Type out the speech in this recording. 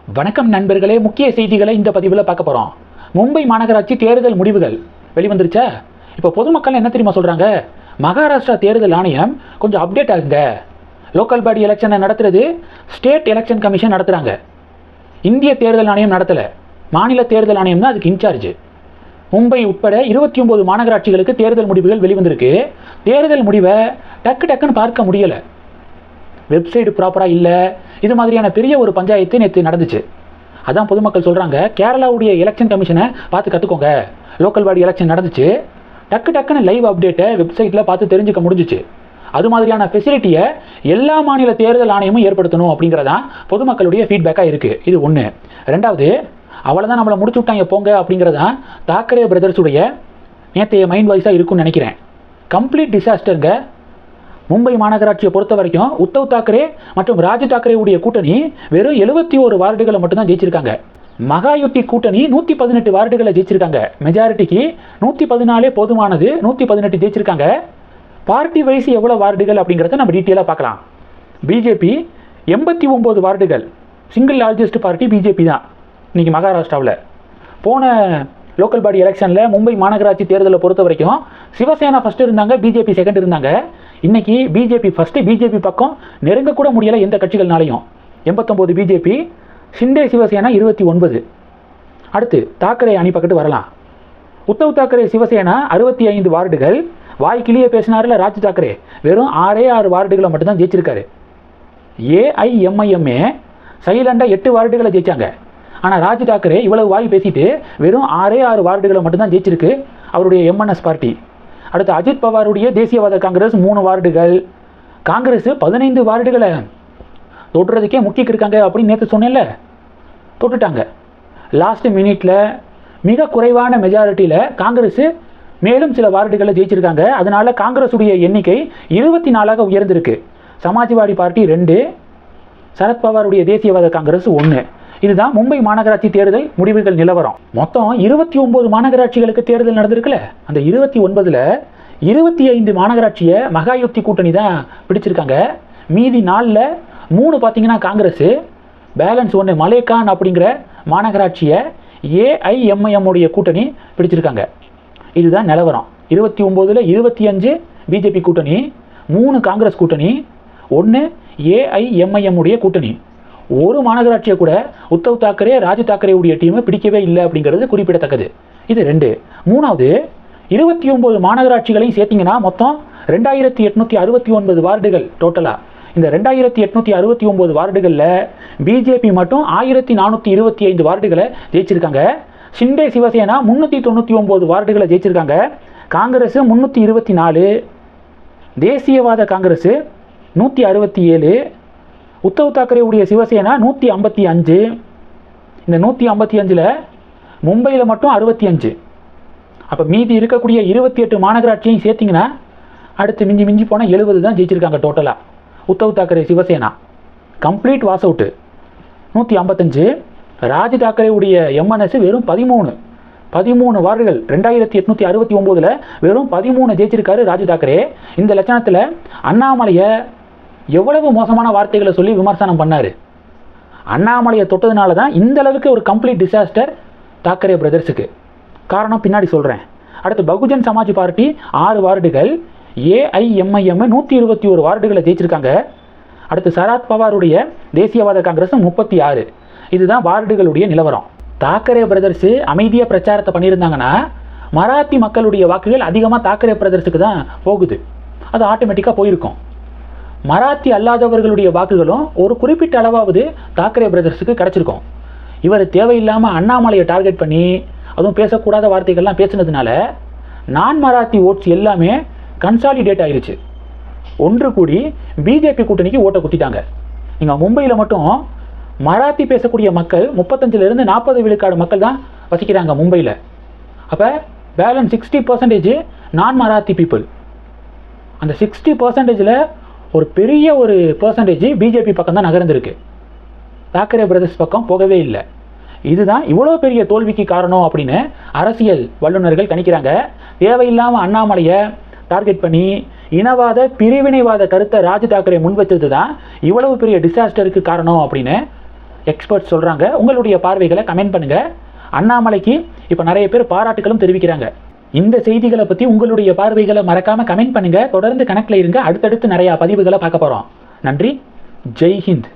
வணக்கம் நண்பர்களே, முக்கிய செய்திகளை இந்த பதிவில் பார்க்க போகிறோம். மும்பை மாநகராட்சி தேர்தல் முடிவுகள் வெளிவந்துருச்சா? இப்போ பொதுமக்கள் என்ன தெரியுமா சொல்கிறாங்க? மகாராஷ்டிரா தேர்தல் ஆணையம் கொஞ்சம் அப்டேட் ஆகுங்க. லோக்கல் பாடி எலெக்ஷனை நடத்துறது ஸ்டேட் எலெக்ஷன் கமிஷன் நடத்துகிறாங்க. இந்திய தேர்தல் ஆணையம் நடத்தலை, மாநில தேர்தல் ஆணையம் தான் அதுக்கு இன்சார்ஜ். மும்பை உட்பட 29 மாநகராட்சிகளுக்கு தேர்தல் முடிவுகள் வெளிவந்திருக்கு. தேர்தல் முடிவை டக்குன்னு பார்க்க முடியலை, வெப்சைட் ப்ராப்பராக இல்லை. இது மாதிரியான பெரிய ஒரு பஞ்சாயத்து நேற்று நடந்துச்சு. அதான் பொதுமக்கள் சொல்கிறாங்க, கேரளாவுடைய எலெக்ஷன் கமிஷனை பார்த்து கற்றுக்கோங்க. லோக்கல் பாடி எலெக்ஷன் நடந்துச்சு, டக்குன்னு லைவ் அப்டேட்டை வெப்சைட்டில் பார்த்து தெரிஞ்சுக்க முடிஞ்சிச்சு. அது மாதிரியான ஃபெசிலிட்டியை எல்லா மாநில தேர்தல் ஆணையமும் ஏற்படுத்தணும் அப்படிங்கிறதான் பொதுமக்களுடைய ஃபீட்பேக்காக இருக்குது. இது ஒன்று. ரெண்டாவது, அவ்வளோதான் நம்மளை முடிச்சு விட்டாங்க போங்க அப்படிங்கிறதான் தாக்கரே பிரதர்ஸுடைய நேற்றைய மைண்ட் வாய்ஸாக இருக்குன்னு நினைக்கிறேன். கம்ப்ளீட் டிசாஸ்டருங்க. மும்பை மாநகராட்சியை பொறுத்த வரைக்கும் உத்தவ் தாக்கரே மற்றும் ராஜ் தாக்கரேவுடைய கூட்டணி வெறும் 71 வார்டுகளை மட்டும்தான் ஜெயிச்சிருக்காங்க. மகாயுத்தி கூட்டணி 118 வார்டுகளை ஜெயிச்சிருக்காங்க. மெஜாரிட்டிக்கு 114 போதுமானது, 118 ஜெயிச்சிருக்காங்க. பார்ட்டி வைஸ் எவ்வளோ வார்டுகள் அப்படிங்கிறத நம்ம டீட்டெயிலாக பார்க்கலாம். பிஜேபி 89 வார்டுகள், சிங்கிள் லார்ஜஸ்ட் பார்ட்டி பிஜேபி தான் இன்றைக்கி மகாராஷ்டிராவில். போன லோக்கல் பாடி எலெக்ஷனில் மும்பை மாநகராட்சி தேர்தலை பொறுத்த வரைக்கும் சிவசேனா ஃபஸ்ட்டு இருந்தாங்க, பிஜேபி செகண்ட் இருந்தாங்க. இன்றைக்கி பிஜேபி ஃபஸ்ட்டு, பிஜேபி பக்கம் நெருங்கக்கூட முடியலை எந்த கட்சிகள்னாலையும். 89 பிஜேபி, ஷிண்டே சிவசேனா 29. அடுத்து தாக்கரே அணி பக்கத்து வரலாம். உத்தவ் தாக்கரே சிவசேனா 65 வார்டுகள். வாய்க்கிலேயே பேசினார்ல ராஜ் தாக்கரே, வெறும் 6 வார்டுகளை மட்டும்தான் ஜெயிச்சிருக்காரு. ஏஐஎம்ஐஎம்ஏ சைலண்டாக 8 வார்டுகளை ஜெயிச்சாங்க. ஆனால் ராஜ் தாக்கரே இவ்வளவு வாய் பேசிட்டு வெறும் 6 வார்டுகளை மட்டும்தான் ஜெயிச்சிருக்கு அவருடைய எம்என்எஸ் பார்ட்டி. அடுத்து அஜித் பவாருடைய தேசியவாத காங்கிரஸ் 3 வார்டுகள். காங்கிரஸ் 15 வார்டுகளை தொட்டுறதுக்கே முக்கிக்கு இருக்காங்க அப்படின்னு நேற்று சொன்னேன்ல, தொட்டுட்டாங்க. லாஸ்ட் மினிட்ல மிக குறைவான மெஜாரிட்டியில் காங்கிரஸ் மேலும் சில வார்டுகளை ஜெயிச்சிருக்காங்க. அதனால காங்கிரஸுடைய எண்ணிக்கை 24ஆக உயர்ந்திருக்கு. சமாஜ்வாடி பார்ட்டி 2, சரத்பவாருடைய தேசியவாத காங்கிரஸ் 1. இதுதான் மும்பை மாநகராட்சி தேர்தல் முடிவுகள் நிலவரம். மொத்தம் 29 மாநகராட்சிகளுக்கு தேர்தல் நடந்திருக்குல்ல, அந்த 29ல் 25 மாநகராட்சியை மகாயுத்தி கூட்டணி தான் பிடிச்சிருக்காங்க. மீதி 4ல் 3 பார்த்தீங்கன்னா காங்கிரஸ், பேலன்ஸ் 1 மலேகான் அப்படிங்கிற மாநகராட்சியை ஏஐஎம்ஐஎம் உடைய கூட்டணி பிடிச்சிருக்காங்க. இதுதான் நிலவரம். 29ல் 25 பிஜேபி கூட்டணி, 3 காங்கிரஸ் கூட்டணி, 1 ஏஐஎம்ஐஎம் உடைய கூட்டணி. ஒரு மாநகராட்சியை கூட உத்தவ் தாக்கரே ராஜ் தாக்கரே உடைய டீமை பிடிக்கவே இல்லை அப்படிங்கிறது குறிப்பிடத்தக்கது. இது 2. மூணாவது, 29 மாநகராட்சிகளையும் சேர்த்திங்கன்னா மொத்தம் 2869 வார்டுகள் டோட்டலாக. இந்த 2869 வார்டுகளில் பிஜேபி மட்டும் 1425 வார்டுகளை ஜெயிச்சிருக்காங்க. ஷிண்டே சிவசேனா 399 வார்டுகளை ஜெயிச்சிருக்காங்க. காங்கிரஸ் 324, தேசியவாத காங்கிரஸ் 167, உத்தவ் தாக்கரே உடைய சிவசேனா 155. இந்த 155ல் மும்பையில் மட்டும் 65. அப்போ மீதி இருக்கக்கூடிய 28 மாநகராட்சியையும் சேர்த்திங்கன்னா அடுத்து மிஞ்சி போனால் 70 தான் ஜெயிச்சிருக்காங்க டோட்டலாக. Uddhav Thackeray Shiv Sena complete was out 155. Raj Thackeray உடைய எம்என்எஸ் வெறும் 13 வார்டுகள். 2869ல் வெறும் 13 ஜெயிச்சிருக்காரு ராஜ் தாக்கரே. இந்த லட்சணத்தில் அண்ணாமலையை எவ்வளவு மோசமான வார்த்தைகளை சொல்லி விமர்சனம் பண்ணார். அண்ணாமலையை தொட்டதுனால தான் இந்த அளவுக்கு ஒரு கம்ப்ளீட் டிசாஸ்டர் தாக்கரே பிரதர்ஸுக்கு. காரணம் பின்னாடி சொல்கிறேன். அடுத்து பகுஜன் சமாஜ் பார்ட்டி 6 வார்டுகள், ஏஐஎம்ஐஎம் 121 வார்டுகளை ஜெயிச்சிருக்காங்க. அடுத்து சரத் பவாருடைய தேசியவாத காங்கிரஸ் 36. இதுதான் வார்டுகளுடைய நிலவரம். தாக்கரே பிரதர்ஸு அமைதியாக பிரச்சாரத்தை பண்ணியிருந்தாங்கன்னா மராத்தி மக்களுடைய வாக்குகள் அதிகமாக தாக்கரே பிரதர்ஸுக்கு தான் போகுது. அது ஆட்டோமேட்டிக்காக போயிருக்கும். மராத்தி அல்லாதவர்களுடைய வாக்குகளும் ஒரு குறிப்பிட்ட அளவாவது தாக்கரே பிரதர்ஸுக்கு கிடச்சிருக்கும். இவர் தேவையில்லாமல் அண்ணாமலையை டார்கெட் பண்ணி அதுவும் பேசக்கூடாத வார்த்தைகள்லாம் பேசுனதுனால நான் மராத்தி ஓட்ஸ் எல்லாமே கன்சாலிடேட் ஆயிடுச்சு. ஒன்று கூடி பிஜேபி கூட்டணிக்கு ஓட்டை குத்திட்டாங்க. நீங்கள் மும்பையில் மட்டும் மராத்தி பேசக்கூடிய மக்கள் 35லேருந்து 40 விழுக்காடு மக்கள் தான் வசிக்கிறாங்க மும்பையில். அப்போ பேலன்ஸ் 60% நான் மராத்தி பீப்புள். அந்த 60%ல் ஒரு பெரிய ஒரு பர்சன்டேஜ் பிஜேபி பக்கம் தான் நகர்ந்துருக்கு, தாக்கரே பிரதர்ஸ் பக்கம் போகவே இல்லை. இதுதான் இவ்வளோ பெரிய தோல்விக்கு காரணம் அப்படின்னு அரசியல் வல்லுநர்கள் கணிக்கிறாங்க. தேவையில்லாமல் அண்ணாமலையை டார்கெட் பண்ணி இனவாத பிரிவினைவாத கருத்தை ராஜ் தாக்கரே முன்வச்சது தான் இவ்வளவு பெரிய டிசாஸ்டருக்கு காரணம் அப்படின்னு எக்ஸ்பர்ட்ஸ் சொல்கிறாங்க. உங்களுடைய பார்வைகளை கமெண்ட் பண்ணுங்கள். அண்ணாமலைக்கு இப்போ நிறைய பேர் பாராட்டுகளும் தெரிவிக்கிறாங்க. இந்த செய்திகளை பற்றி உங்களுடைய பார்வைகளை மறக்காமல் கமெண்ட் பண்ணுங்கள். தொடர்ந்து கணக்கில் இருங்க. அடுத்தடுத்து நிறையா பதிவுகளை பார்க்க போகிறோம். நன்றி. ஜெய் ஹிந்த்.